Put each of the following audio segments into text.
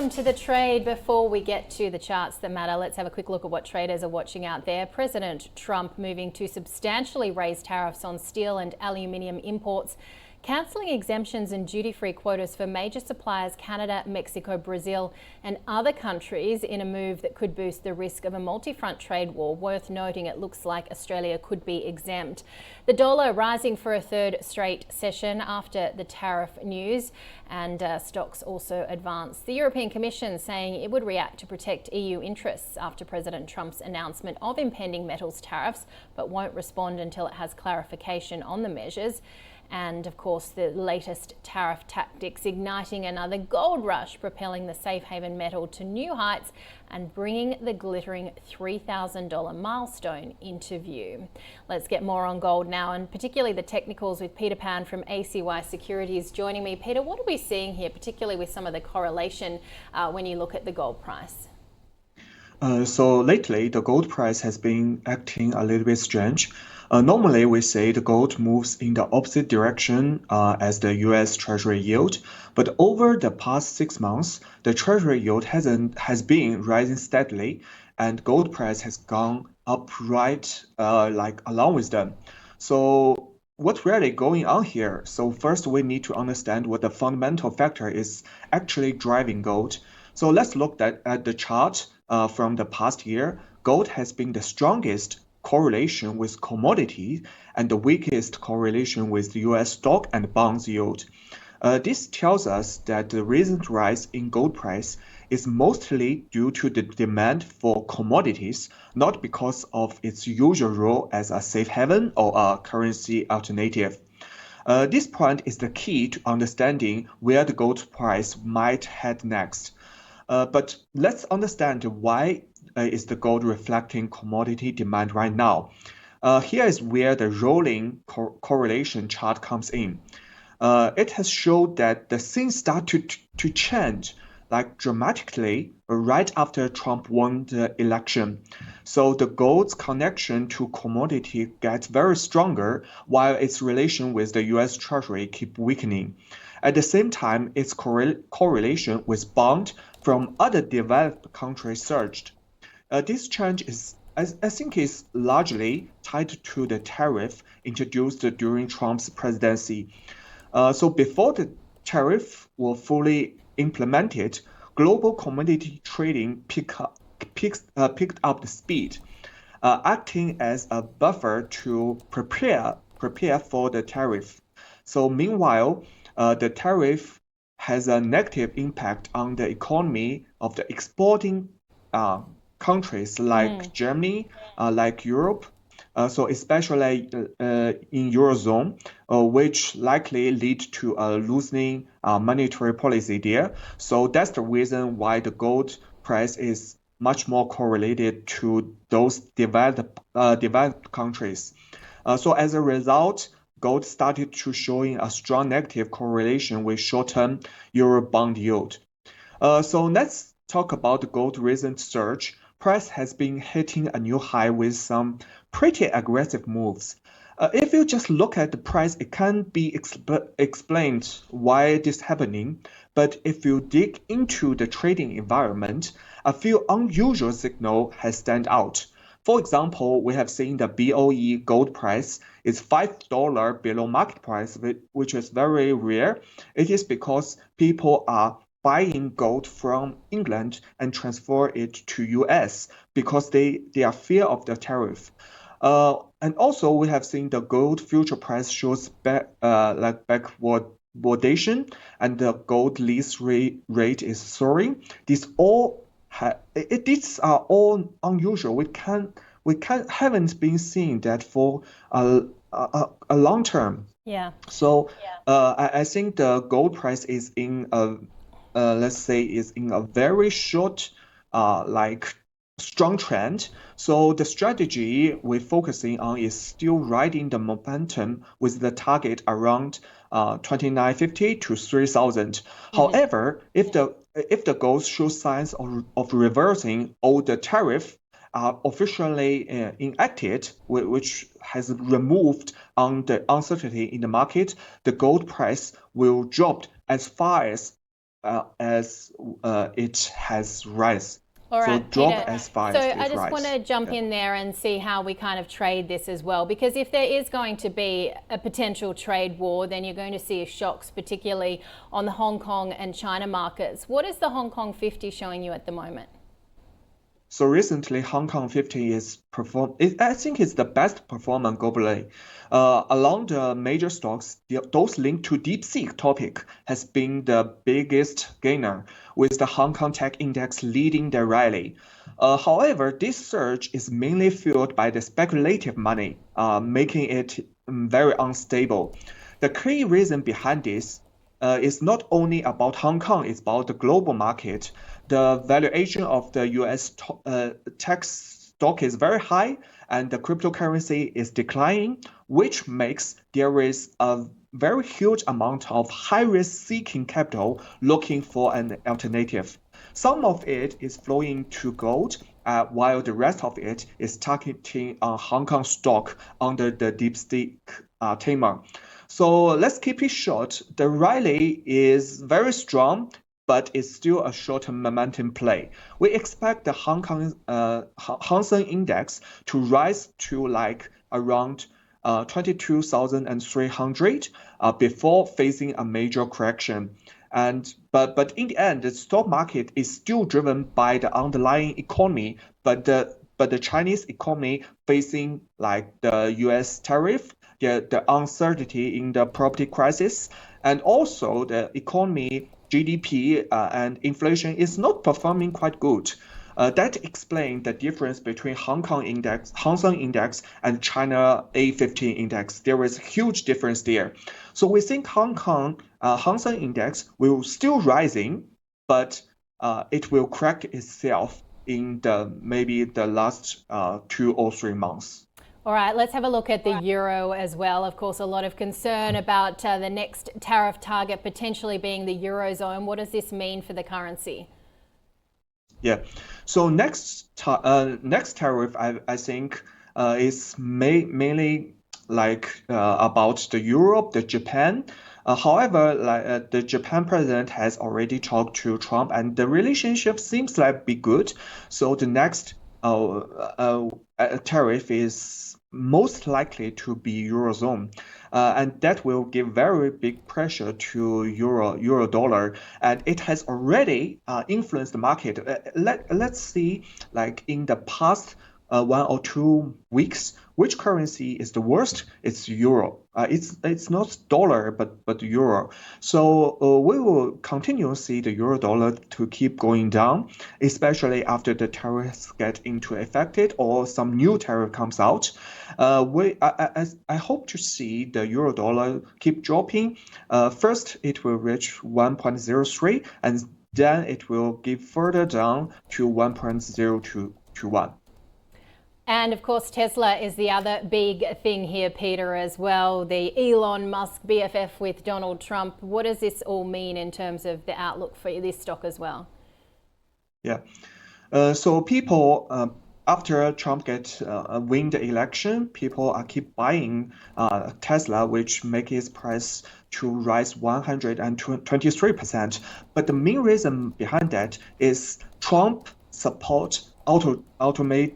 welcome to the trade. Before we get to the charts that matter, let's have a quick look at what traders are watching out there. President Trump moving to substantially raise tariffs on steel and aluminium imports, cancelling exemptions and duty-free quotas for major suppliers Canada, Mexico, Brazil and other countries in a move that could boost the risk of a multi-front trade war. Worth noting, it looks like Australia could be exempt. The dollar rising for a third straight session after the tariff news, and stocks also advanced. The European Commission saying it would react to protect EU interests after President Trump's announcement of impending metals tariffs, but won't respond until it has clarification on the measures. And of course, the latest tariff tactics igniting another gold rush, propelling the safe haven metal to new heights and bringing the glittering $3,000 milestone into view. Let's get more on gold now, and particularly the technicals, with Peter Pan from ACY Securities joining me. Peter, what are we seeing here, particularly with some of the correlation when you look at the gold price? So lately, the gold price has been acting a little bit strange. Normally, we say the gold moves in the opposite direction as the US Treasury yield, but over the past 6 months, the Treasury yield has been rising steadily, and gold price has gone up like along with them. So what's really going on here? So first, we need to understand what the fundamental factor is actually driving gold. So let's look at the chart. From the past year, gold has been the strongest correlation with commodities and the weakest correlation with the US stock and bonds yield. This tells us that the recent rise in gold price is mostly due to the demand for commodities, not because of its usual role as a safe haven or a currency alternative. This point is the key to understanding where the gold price might head next. But let's understand why is the gold reflecting commodity demand right now. Here is where the rolling correlation chart comes in. It has showed that the things start to change like dramatically right after Trump won the election. So the gold's connection to commodity gets very stronger while its relation with the US Treasury keep weakening. At the same time, its correlation with bond from other developed countries surged. This change I think is largely tied to the tariff introduced during Trump's presidency. So before the tariff were fully implemented, global commodity trading picked up the speed, acting as a buffer to prepare for the tariff. So meanwhile, the tariff has a negative impact on the economy of the exporting countries like Germany, like Europe, so especially in Eurozone, which likely lead to a loosening monetary policy there. So that's the reason why the gold price is much more correlated to those developed countries. So as a result, gold started to showing a strong negative correlation with short-term Euro bond yield. So let's talk about the gold recent surge. Price has been hitting a new high with some pretty aggressive moves. If you just look at the price, it can be explained why this is happening. But if you dig into the trading environment, a few unusual signals has stand out. For example, we have seen the BOE gold price is $5 below market price, which is very rare. It is because people are buying gold from England and transfer it to US because they are fear of the tariff. And also we have seen the gold future price shows backwardation, and the gold lease rate is soaring. These are all unusual. We haven't been seeing that for a long term. Yeah. So I think the gold price is in a let's say is in a very short strong trend. So the strategy we're focusing on is still riding the momentum with the target around 2950 to 3000. However, if the gold shows signs of reversing or the tariff are officially enacted, which has removed on the uncertainty in the market, the gold price will drop as far as as it has rise. All So right, drop Peter. as far So as I it just want rise. to jump Yeah. in there and see how we kind of trade this as well. Because if there is going to be a potential trade war, then you're going to see shocks, particularly on the Hong Kong and China markets. What is the Hong Kong 50 showing you at the moment? So recently, Hong Kong 50 I think it's the best performer globally. Along the major stocks, those linked to DeepSeek topic has been the biggest gainer, with the Hong Kong Tech Index leading the rally. However, this surge is mainly fueled by the speculative money, making it very unstable. The key reason behind this is not only about Hong Kong, it's about the global market. The valuation of the US tech stock is very high and the cryptocurrency is declining, which makes there is a very huge amount of high-risk seeking capital looking for an alternative. Some of it is flowing to gold, while the rest of it is targeting Hong Kong stock under the DeepSeek tema. So let's keep it short. The rally is very strong, but it's still a short-term momentum play. We expect the Hang Seng Index to rise to like around 22,300 before facing a major correction. But in the end, the stock market is still driven by the underlying economy, but the Chinese economy facing like the U.S. tariff, the uncertainty in the property crisis, and also the economy GDP and inflation is not performing quite good. That explains the difference between Hang Seng Index, and China A15 Index. There is a huge difference there. So we think Hang Seng Index will still rising, but it will correct itself in maybe the last 2 or 3 months. All right, let's have a look at the euro as well. Of course, a lot of concern about the next tariff target potentially being the eurozone. What does this mean for the currency? Yeah. So next tariff, I think is mainly like about the Europe, the Japan. However, like the Japan president has already talked to Trump, and the relationship seems like be good. So the next tariff is most likely to be Eurozone. And that will give very big pressure to euro dollar, and it has already influenced the market. Let's see, like in the past 1 or 2 weeks, which currency is the worst? It's euro. It's not dollar, but euro. So we will continue to see the euro dollar to keep going down, especially after the tariffs get into effected or some new tariff comes out. I hope to see the euro dollar keep dropping. First, it will reach 1.03, and then it will give further down to 1.0221. And of course, Tesla is the other big thing here, Peter, as well. The Elon Musk BFF with Donald Trump. What does this all mean in terms of the outlook for this stock as well? Yeah. So people, after Trump win the election, people are keep buying Tesla, which make its price to rise 123%. But the main reason behind that is Trump support autonomous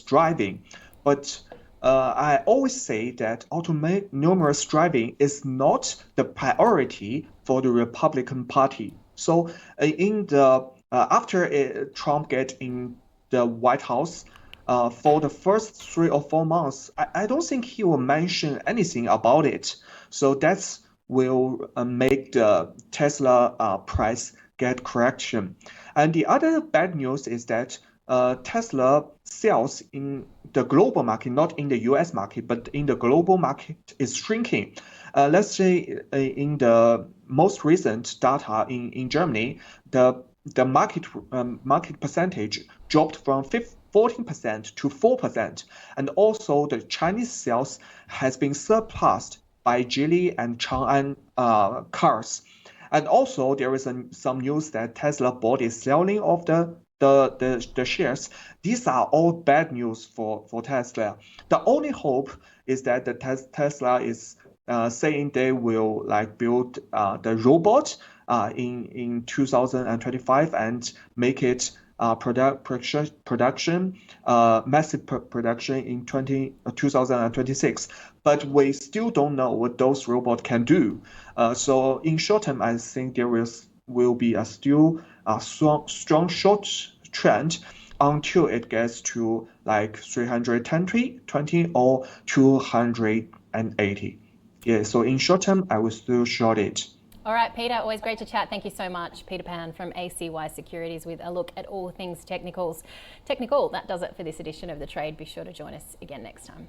driving. But I always say that autonomous driving is not the priority for the Republican Party. So in the after Trump get in the White House, for the first 3 or 4 months, I don't think he will mention anything about it. So that will make the Tesla price get correction. And the other bad news is that Tesla sales in the global market, not in the US market, but in the global market is shrinking. Let's say in the most recent data in Germany, the market percentage dropped from 14% to 4%, and also the Chinese sales has been surpassed by Geely and Chang'an cars. And also there is some news that Tesla board is selling off the shares. These are all bad news for Tesla. The only hope is that the Tesla is saying they will like build the robot in 2025 and make it massive production in 2026. But we still don't know what those robots can do. So in short term, I think there will be still a strong short trend until it gets to like 320 or 280. Yeah, so in short term, I will still short it. All right, Peter, always great to chat. Thank you so much. Peter Pan from ACY Securities with a look at all things technical. That does it for this edition of The Trade. Be sure to join us again next time.